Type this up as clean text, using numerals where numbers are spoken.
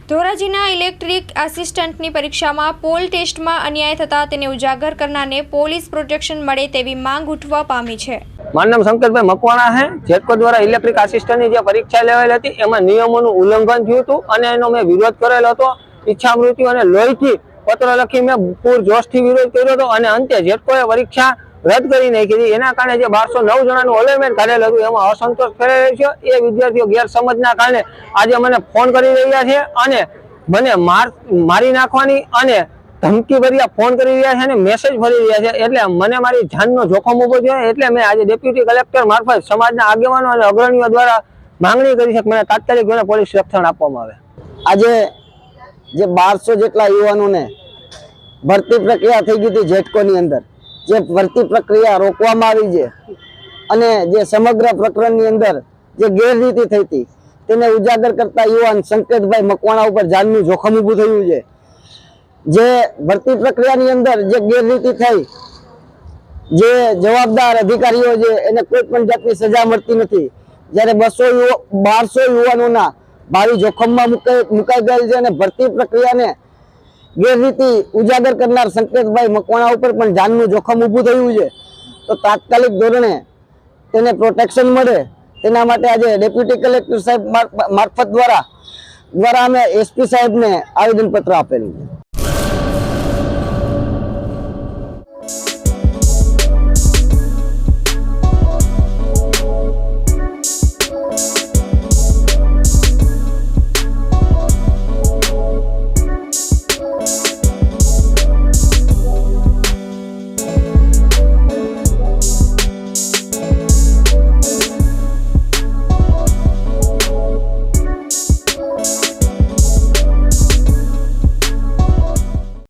ધોરાજીના electric આસિસ્ટન્ટની પરીક્ષામાં pole ટેસ્ટમાં અન્યાય થતાં તેને ઉજાગર કરનારને પોલીસ પ્રોટેક્શન મળે તેવી માંગ ઉઠવા પામી છે। મારું નામ શંકરભાઈ મકવાણા છે। જેટકો દ્વારા ઇલેક્ટ્રિક આસિસ્ટન્ટની જે પરીક્ષા લેવાયેલી હતી એમાં નિયમોનું ઉલ્લંઘન થયું હતું અને એનો મેં વિરોધ કરેલો હતો। ઈચ્છા મૃત્યુ અને લોહીથી પત્ર લખી મેં પૂરજોશથી વિરોધ કર્યો હતો અને અંતે જેટકોએ પરીક્ષા રદ કરી નાખી હતી। એના કારણે જે 1209 જણાનું અલાઇનમેન્ટ કાઢેલું હતું એમાં અસંતોષ ફેલાયો છે। એ વિદ્યાર્થીઓ ગેરસમજના કારણે આજે મને ફોન કરી રહ્યા છે અને મને મારી નાખવાની અને ધમકી ભર્યા ફોન કરી રહ્યા છે અને મેસેજ ફરી રહ્યા છે। એટલે મને મારી જાનનો જોખમ ઊભો થયો। એટલે મેં આજે ડેપ્યુટી કલેક્ટર મારફત સમાજના આગેવાનો અને અગ્રણીઓ દ્વારા માંગણી કરી છે કે મને તાત્કાલિક મને પોલીસ રક્ષણ આપવામાં આવે। આજે જે 1200 જેટલા યુવાનોને ભરતી પ્રક્રિયા થઈ ગઈ હતી જેટકોની અંદર, જે ભરતી પ્રક્રિયા રોકવામાં આવી છે અને જે સમગ્ર પ્રકરણની અંદર જે ગેરરીતિ થઈ હતી તેને ઉજાગર કરતા યુવાન સંકેતભાઈ મકવાણા ઉપર જાનનું જોખમ ઊભું થયું છે। જે ભરતી પ્રક્રિયાની અંદર જે ગેરરીતિ થઈ, જે જવાબદાર અધિકારીઓ છે એને કોઈ પણ જાતની સજા મળતી નથી, જ્યારે 1200 યુવાનોના ભાવિ જોખમમાં મુકાઈ ગયેલ છે અને ભરતી પ્રક્રિયાને ગેરરીતિ ઉજાગર કરનાર સંકેતભાઈ મકવાણા ઉપર પણ જાનનું જોખમ ઊભું થયું છે। તો તાત્કાલિક ધોરણે તેને પ્રોટેક્શન મળે તેના માટે આજે ડેપ્યુટી કલેક્ટર સાહેબ મારફત દ્વારા અમે એસપી સાહેબને આવેદનપત્ર આપેલું છે।